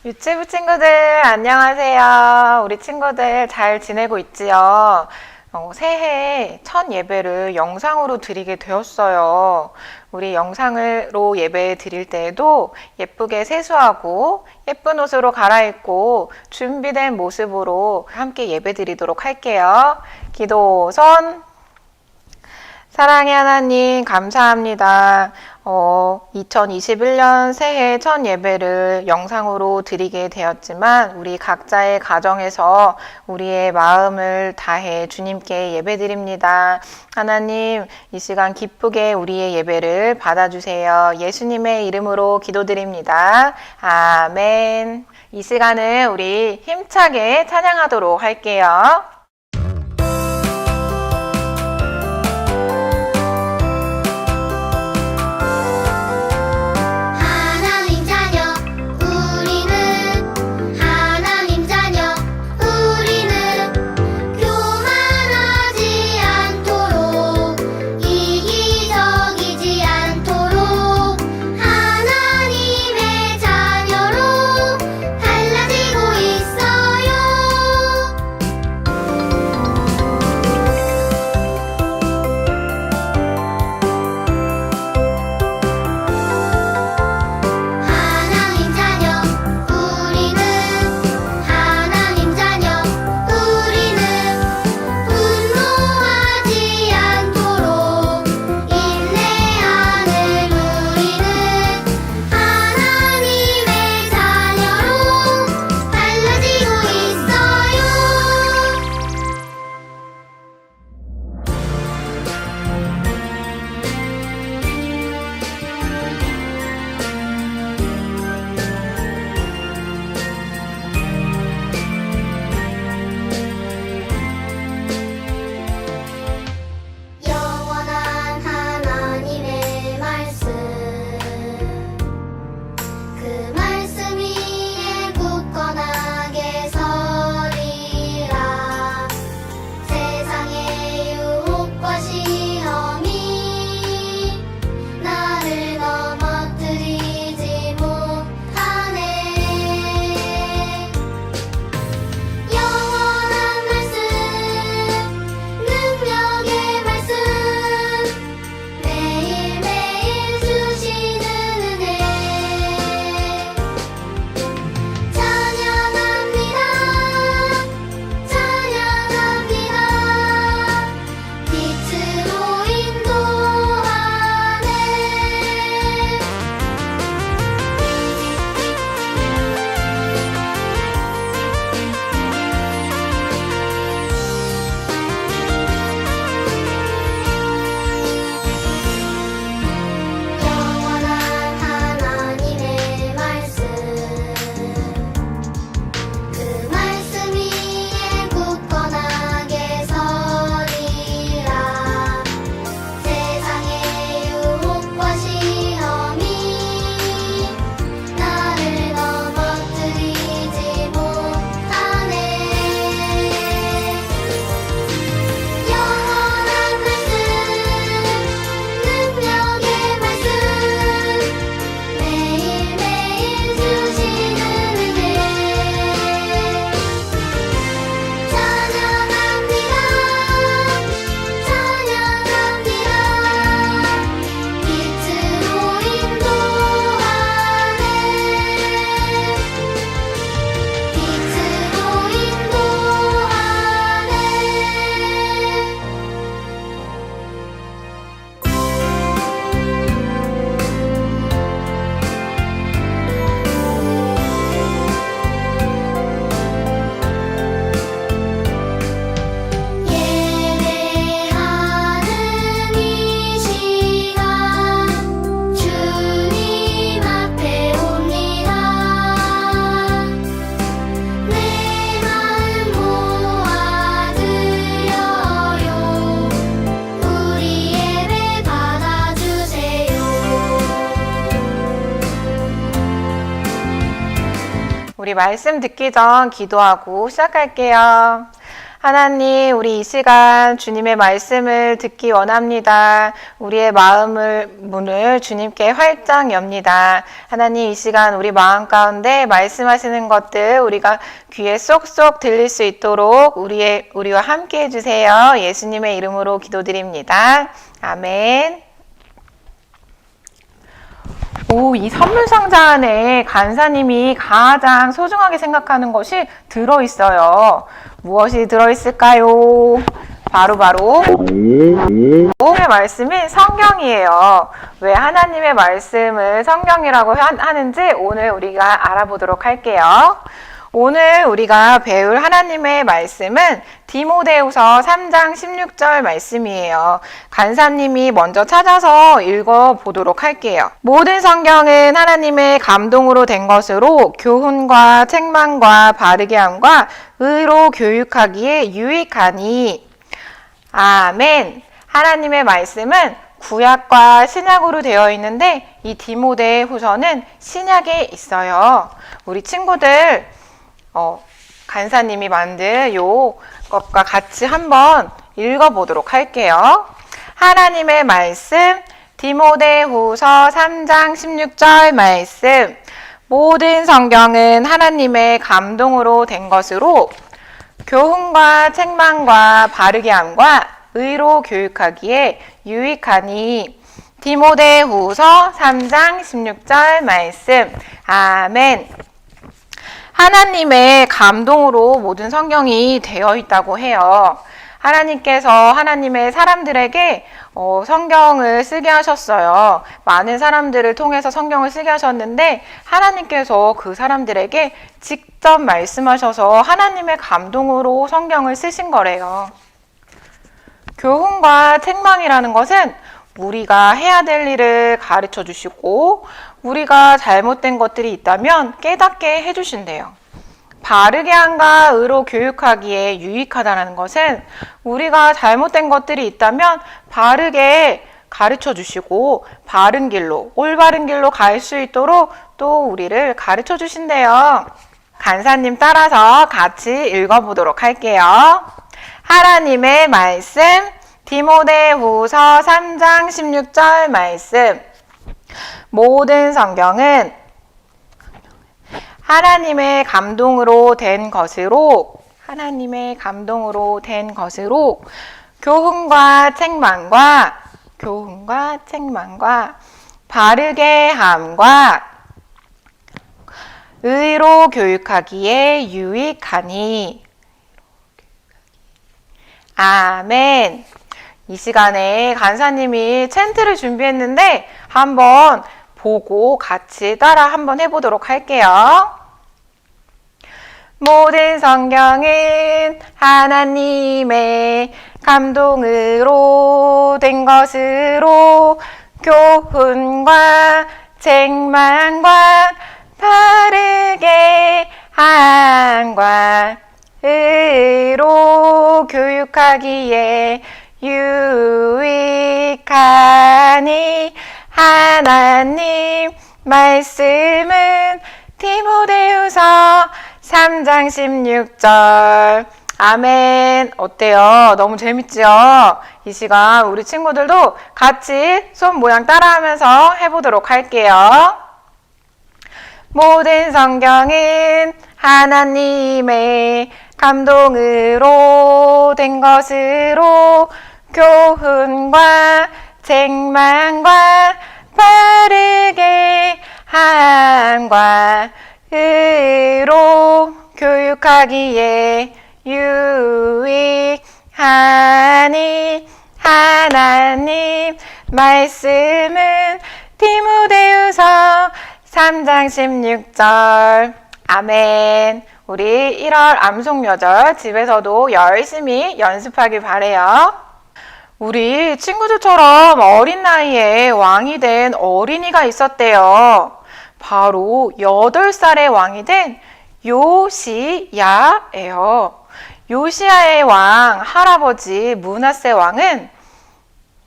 유치부 친구들 안녕하세요. 우리 친구들 잘 지내고 있지요? 새해 첫 예배를 영상으로 드리게 되었어요. 우리 영상으로 예배 드릴 때에도 예쁘게 세수하고 예쁜 옷으로 갈아입고 준비된 모습으로 함께 예배 드리도록 할게요. 기도 손. 사랑의 하나님 감사합니다. 2021년 새해 첫 예배를 영상으로 드리게 되었지만 우리 각자의 가정에서 우리의 마음을 다해 주님께 예배드립니다. 하나님 이 시간 기쁘게 우리의 예배를 받아주세요. 예수님의 이름으로 기도드립니다. 아멘. 이 시간은 우리 힘차게 찬양하도록 할게요. 우리 말씀 듣기 전 기도하고 시작할게요. 하나님, 우리 이 시간 주님의 말씀을 듣기 원합니다. 우리의 문을 주님께 활짝 엽니다. 하나님, 이 시간 우리 마음 가운데 말씀하시는 것들 우리가 귀에 쏙쏙 들릴 수 있도록 우리와 함께 해주세요. 예수님의 이름으로 기도드립니다. 아멘. 이 선물 상자 안에 간사님이 가장 소중하게 생각하는 것이 들어있어요. 무엇이 들어있을까요? 바로 하나님의 말씀이 성경이에요. 왜 하나님의 말씀을 성경이라고 하는지 오늘 우리가 알아보도록 할게요. 오늘 우리가 배울 하나님의 말씀은 디모데후서 3장 16절 말씀이에요. 간사님이 먼저 찾아서 읽어보도록 할게요. 모든 성경은 하나님의 감동으로 된 것으로 교훈과 책망과 바르게 함과 의로 교육하기에 유익하니. 아멘. 하나님의 말씀은 구약과 신약으로 되어 있는데 이 디모데후서는 신약에 있어요. 우리 친구들 간사님이 만든 것과 같이 한번 읽어보도록 할게요. 하나님의 말씀, 디모데후서 3장 16절 말씀. 모든 성경은 하나님의 감동으로 된 것으로 교훈과 책망과 바르게 함과 의로 교육하기에 유익하니. 디모데후서 3장 16절 말씀. 아멘. 하나님의 감동으로 모든 성경이 되어 있다고 해요. 하나님께서 하나님의 사람들에게 성경을 쓰게 하셨어요. 많은 사람들을 통해서 성경을 쓰게 하셨는데 하나님께서 그 사람들에게 직접 말씀하셔서 하나님의 감동으로 성경을 쓰신 거래요. 교훈과 책망이라는 것은 우리가 해야 될 일을 가르쳐 주시고 우리가 잘못된 것들이 있다면 깨닫게 해주신대요. 바르게 함과 의로 교육하기에 유익하다는 것은 우리가 잘못된 것들이 있다면 바르게 가르쳐 주시고 바른 길로, 올바른 길로 갈 수 있도록 또 우리를 가르쳐 주신대요. 간사님 따라서 같이 읽어보도록 할게요. 하나님의 말씀, 디모데후서 3장 16절 말씀. 모든 성경은 하나님의 감동으로 된 것으로 교훈과 책망과 바르게 함과 의로 교육하기에 유익하니. 아멘. 이 시간에 간사님이 챈트를 준비했는데 한번 보고 같이 따라 한번 해보도록 할게요. 모든 성경은 하나님의 감동으로 된 것으로 교훈과 책망과 바르게 함과 의로 교육하기에 유익하니. 하나님 말씀은 디모데후서 3장 16절. 아멘. 어때요? 너무 재밌죠? 이 시간 우리 친구들도 같이 손 모양 따라하면서 해보도록 할게요. 모든 성경은 하나님의 감동으로 된 것으로 교훈과 책망과 바르게 함과 의로 교육하기에 유익하니. 하나님 말씀은 디모데후서 3장 16절. 아멘. 우리 1월 암송여절 집에서도 열심히 연습하길 바래요. 우리 친구들처럼 어린 나이에 왕이 된 어린이가 있었대요. 바로 8살의 왕이 된 요시야예요. 요시야의 왕 할아버지 므낫세 왕은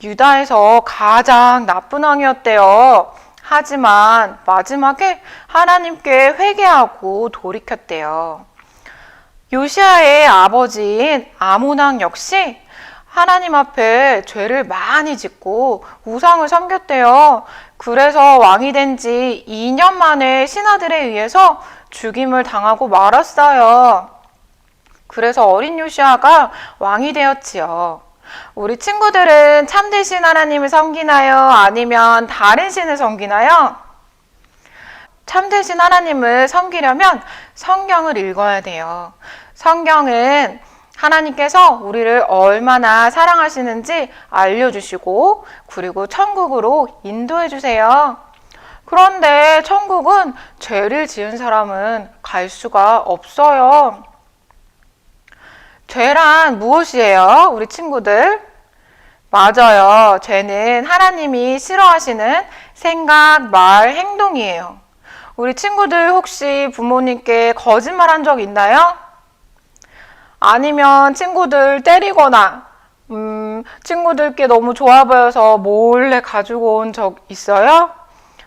유다에서 가장 나쁜 왕이었대요. 하지만 마지막에 하나님께 회개하고 돌이켰대요. 요시아의 아버지인 아몬 왕 역시 하나님 앞에 죄를 많이 짓고 우상을 섬겼대요. 그래서 왕이 된 지 2년 만에 신하들에 의해서 죽임을 당하고 말았어요. 그래서 어린 요시아가 왕이 되었지요. 우리 친구들은 참되신 하나님을 섬기나요? 아니면 다른 신을 섬기나요? 참되신 하나님을 섬기려면 성경을 읽어야 돼요. 성경은 하나님께서 우리를 얼마나 사랑하시는지 알려주시고 그리고 천국으로 인도해 주세요. 그런데 천국은 죄를 지은 사람은 갈 수가 없어요. 죄란 무엇이에요? 우리 친구들? 맞아요. 죄는 하나님이 싫어하시는 생각, 말, 행동이에요. 우리 친구들 혹시 부모님께 거짓말한 적 있나요? 아니면 친구들 때리거나 친구들께 너무 좋아 보여서 몰래 가지고 온 적 있어요?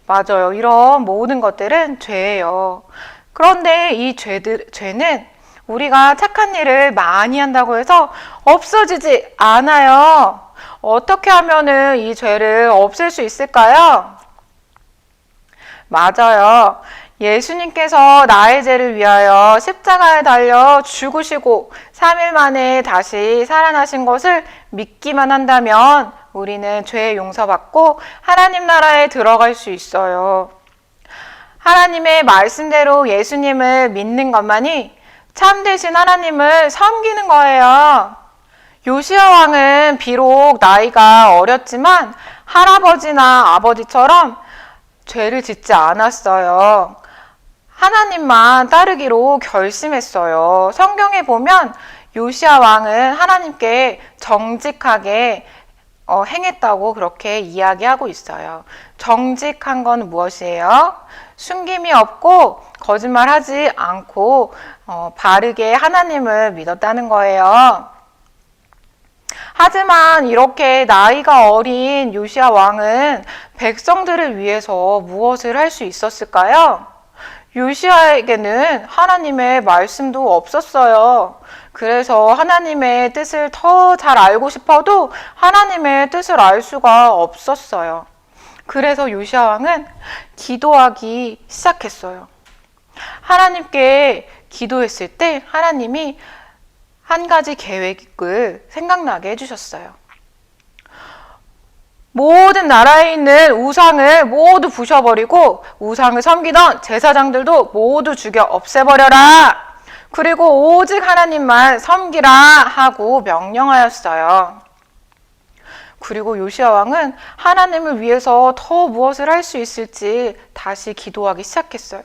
맞아요. 이런 모든 것들은 죄예요. 그런데 이 죄는 우리가 착한 일을 많이 한다고 해서 없어지지 않아요. 어떻게 하면은 이 죄를 없앨 수 있을까요? 맞아요. 예수님께서 나의 죄를 위하여 십자가에 달려 죽으시고 3일 만에 다시 살아나신 것을 믿기만 한다면 우리는 죄 용서받고 하나님 나라에 들어갈 수 있어요. 하나님의 말씀대로 예수님을 믿는 것만이 참되신 하나님을 섬기는 거예요. 요시야 왕은 비록 나이가 어렸지만 할아버지나 아버지처럼 죄를 짓지 않았어요. 하나님만 따르기로 결심했어요. 성경에 보면 요시야 왕은 하나님께 정직하게 행했다고 그렇게 이야기하고 있어요. 정직한 건 무엇이에요? 숨김이 없고 거짓말하지 않고 바르게 하나님을 믿었다는 거예요. 하지만 이렇게 나이가 어린 요시야 왕은 백성들을 위해서 무엇을 할 수 있었을까요? 요시야에게는 하나님의 말씀도 없었어요. 그래서 하나님의 뜻을 더 잘 알고 싶어도 하나님의 뜻을 알 수가 없었어요. 그래서 요시야 왕은 기도하기 시작했어요. 하나님께 기도했을 때 하나님이 한 가지 계획을 생각나게 해주셨어요. 모든 나라에 있는 우상을 모두 부셔버리고 우상을 섬기던 제사장들도 모두 죽여 없애버려라. 그리고 오직 하나님만 섬기라 하고 명령하였어요. 그리고 요시야 왕은 하나님을 위해서 더 무엇을 할 수 있을지 다시 기도하기 시작했어요.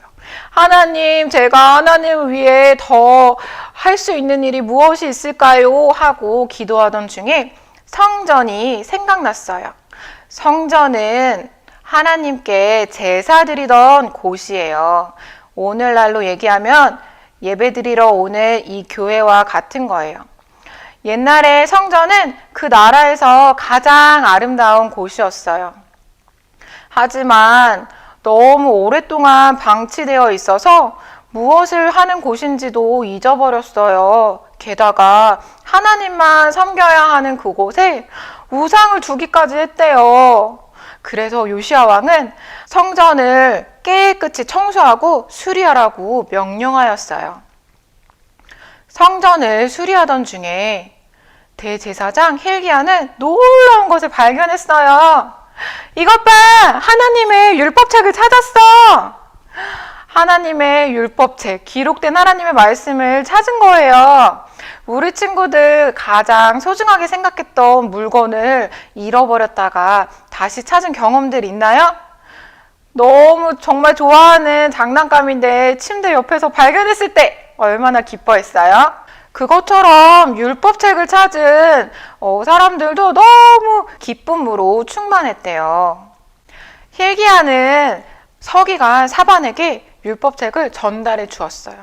하나님, 제가 하나님을 위해 더 할 수 있는 일이 무엇이 있을까요? 하고 기도하던 중에 성전이 생각났어요. 성전은 하나님께 제사 드리던 곳이에요. 오늘날로 얘기하면 예배드리러 오는 이 교회와 같은 거예요. 옛날에 성전은 그 나라에서 가장 아름다운 곳이었어요. 하지만 너무 오랫동안 방치되어 있어서 무엇을 하는 곳인지도 잊어버렸어요. 게다가 하나님만 섬겨야 하는 그곳에 우상을 두기까지 했대요. 그래서 요시야 왕은 성전을 깨끗이 청소하고 수리하라고 명령하였어요. 성전을 수리하던 중에 대제사장 힐기야는 놀라운 것을 발견했어요. 이것 봐! 하나님의 율법책을 찾았어! 하나님의 율법책, 기록된 하나님의 말씀을 찾은 거예요. 우리 친구들 가장 소중하게 생각했던 물건을 잃어버렸다가 다시 찾은 경험들 있나요? 너무 정말 좋아하는 장난감인데 침대 옆에서 발견했을 때 얼마나 기뻐했어요? 그것처럼 율법책을 찾은 사람들도 너무 기쁨으로 충만했대요. 힐기야는 서기관 사반에게 율법책을 전달해 주었어요.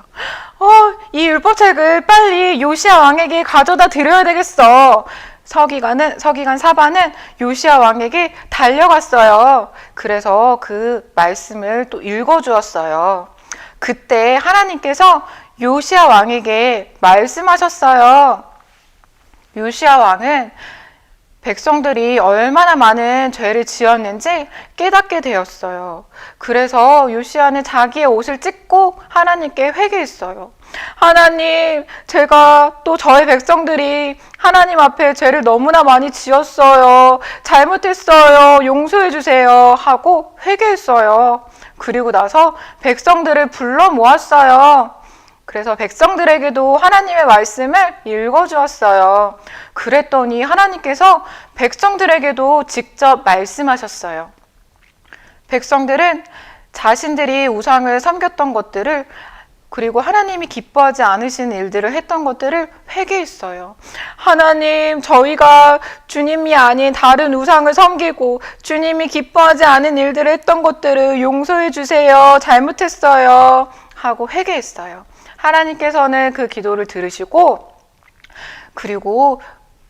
이 율법책을 빨리 요시야 왕에게 가져다 드려야 되겠어. 서기관 사반은 요시야 왕에게 달려갔어요. 그래서 그 말씀을 또 읽어주었어요. 그때 하나님께서 요시야 왕에게 말씀하셨어요. 요시야 왕은 백성들이 얼마나 많은 죄를 지었는지 깨닫게 되었어요. 그래서 요시야는 자기의 옷을 찢고 하나님께 회개했어요. 하나님, 제가 또 저의 백성들이 하나님 앞에 죄를 너무나 많이 지었어요. 잘못했어요. 용서해 주세요. 하고 회개했어요. 그리고 나서 백성들을 불러 모았어요. 그래서 백성들에게도 하나님의 말씀을 읽어주었어요. 그랬더니 하나님께서 백성들에게도 직접 말씀하셨어요. 백성들은 자신들이 우상을 섬겼던 것들을, 그리고 하나님이 기뻐하지 않으신 일들을 했던 것들을 회개했어요. 하나님, 저희가 주님이 아닌 다른 우상을 섬기고 주님이 기뻐하지 않은 일들을 했던 것들을 용서해 주세요. 잘못했어요. 하고 회개했어요. 하나님께서는 그 기도를 들으시고, 그리고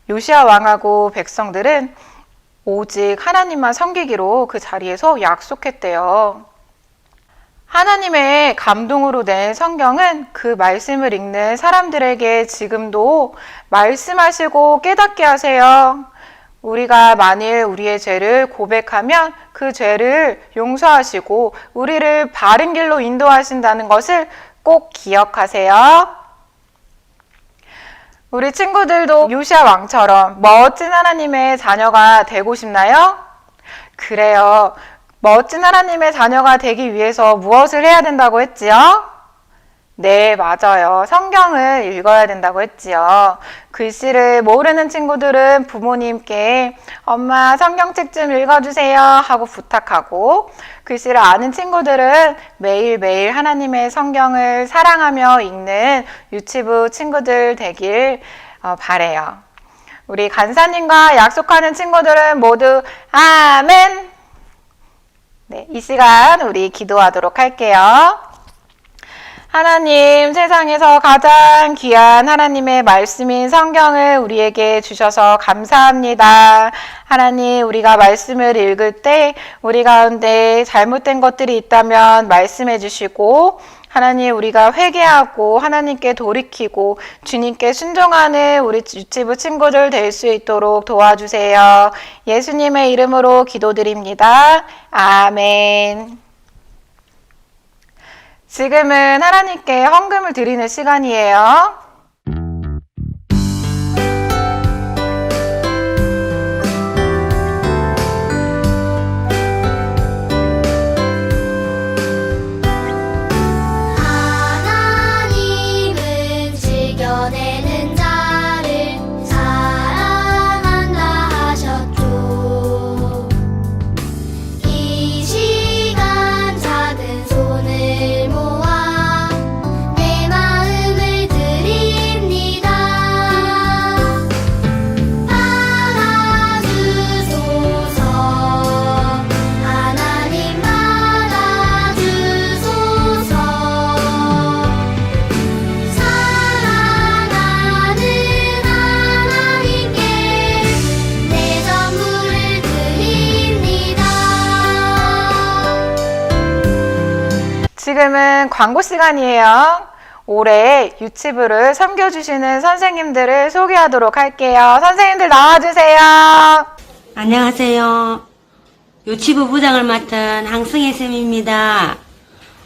요시야 왕하고 백성들은 오직 하나님만 섬기기로 그 자리에서 약속했대요. 하나님의 감동으로 낸 성경은 그 말씀을 읽는 사람들에게 지금도 말씀하시고 깨닫게 하세요. 우리가 만일 우리의 죄를 고백하면 그 죄를 용서하시고 우리를 바른 길로 인도하신다는 것을 꼭 기억하세요. 우리 친구들도 요시야 왕처럼 멋진 하나님의 자녀가 되고 싶나요? 그래요. 멋진 하나님의 자녀가 되기 위해서 무엇을 해야 된다고 했지요? 네, 맞아요. 성경을 읽어야 된다고 했지요. 글씨를 모르는 친구들은 부모님께 엄마 성경책 좀 읽어주세요 하고 부탁하고, 글씨를 아는 친구들은 매일매일 하나님의 성경을 사랑하며 읽는 유치부 친구들 되길 바래요. 우리 간사님과 약속하는 친구들은 모두 아멘! 네, 이 시간 우리 기도하도록 할게요. 하나님, 세상에서 가장 귀한 하나님의 말씀인 성경을 우리에게 주셔서 감사합니다. 하나님, 우리가 말씀을 읽을 때 우리 가운데 잘못된 것들이 있다면 말씀해 주시고, 하나님, 우리가 회개하고 하나님께 돌이키고 주님께 순종하는 우리 유치부 친구들 될 수 있도록 도와주세요. 예수님의 이름으로 기도드립니다. 아멘. 지금은 하나님께 헌금을 드리는 시간이에요. 하나님은 즐겨내는 자를 사랑한다 하셨죠. 이 시간 작은 손을 모아 내 마음을 드립니다. 받아주소서. 하나님 받아주소서. 사랑하는 하나님께 내 전부를 드립니다. 지금은 광고 시간이에요. 올해 유치부를 섬겨주시는 선생님들을 소개하도록 할게요. 선생님들 나와주세요. 안녕하세요. 유치부 부장을 맡은 항승혜 쌤입니다.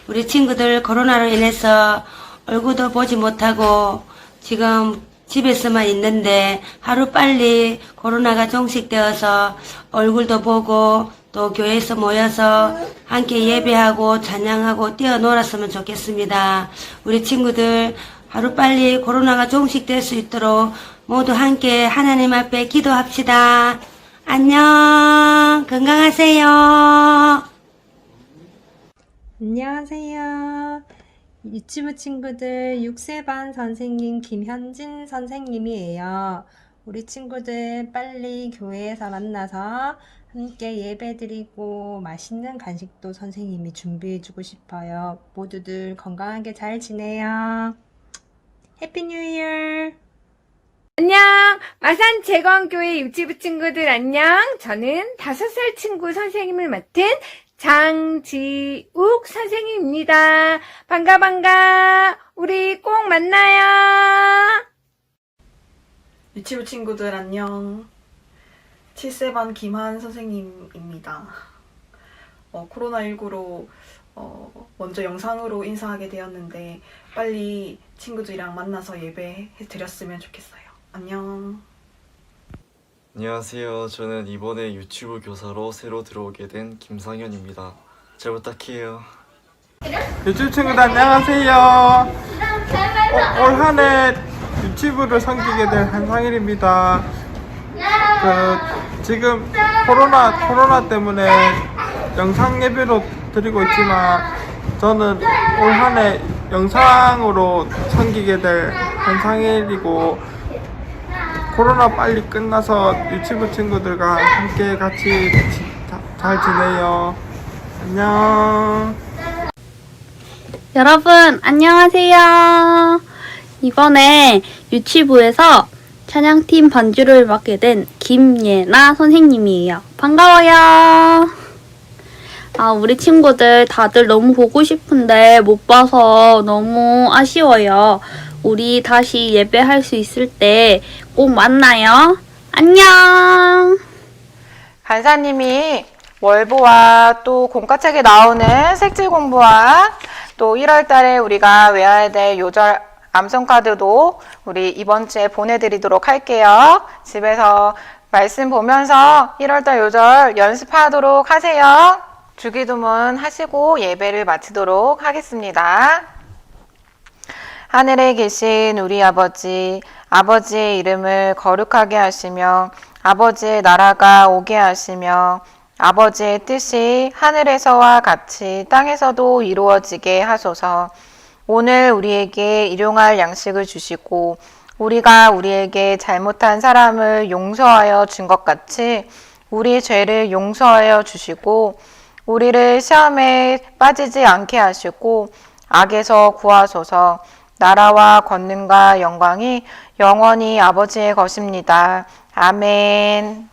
우리 친구들 코로나로 인해서 얼굴도 보지 못하고 지금 집에서만 있는데 하루빨리 코로나가 종식되어서 얼굴도 보고 또 교회에서 모여서 함께 예배하고 찬양하고 뛰어놀았으면 좋겠습니다. 우리 친구들 하루빨리 코로나가 종식될 수 있도록 모두 함께 하나님 앞에 기도합시다. 안녕. 건강하세요. 안녕하세요. 유치부 친구들 6세반 선생님 김현진 선생님이에요. 우리 친구들 빨리 교회에서 만나서 함께 예배드리고 맛있는 간식도 선생님이 준비해주고 싶어요. 모두들 건강하게 잘 지내요. 해피 뉴 이어! 안녕! 마산 재광교회 유치부 친구들 안녕! 저는 5살 친구 선생님을 맡은 장지욱 선생님입니다. 반가. 우리 꼭 만나요. 유치부 친구들 안녕. 7세반 김한 선생님입니다. 코로나19로 먼저 영상으로 인사하게 되었는데 빨리 친구들이랑 만나서 예배해 드렸으면 좋겠어요. 안녕. 안녕하세요. 저는 이번에 유치부 교사로 새로 들어오게 된 김상현입니다. 잘 부탁해요. 유치부 친구들 안녕하세요. 올 한 해 유치부를 섬기게 된 한상일입니다. 지금 코로나 때문에 영상 예배로 드리고 있지만 저는 올 한 해 영상으로 섬기게 될 한상일이고, 코로나 빨리 끝나서 유치부 친구들과 함께 같이 잘 지내요. 안녕. 여러분, 안녕하세요. 이번에 유치부에서 찬양팀 반주를 맡게 된 김예나 선생님이에요. 반가워요. 우리 친구들 다들 너무 보고 싶은데 못 봐서 너무 아쉬워요. 우리 다시 예배할 수 있을 때 꼭 만나요. 안녕. 간사님이 월보와 또 공과책에 나오는 색칠 공부와 또 1월 달에 우리가 외워야 될 요절 암송카드도 우리 이번 주에 보내드리도록 할게요. 집에서 말씀 보면서 1월 달 요절 연습하도록 하세요. 주기도문 하시고 예배를 마치도록 하겠습니다. 하늘에 계신 우리 아버지, 아버지의 이름을 거룩하게 하시며 아버지의 나라가 오게 하시며 아버지의 뜻이 하늘에서와 같이 땅에서도 이루어지게 하소서. 오늘 우리에게 일용할 양식을 주시고 우리가 우리에게 잘못한 사람을 용서하여 준 것 같이 우리 죄를 용서하여 주시고 우리를 시험에 빠지지 않게 하시고 악에서 구하소서. 나라와 권능과 영광이 영원히 아버지의 것입니다. 아멘.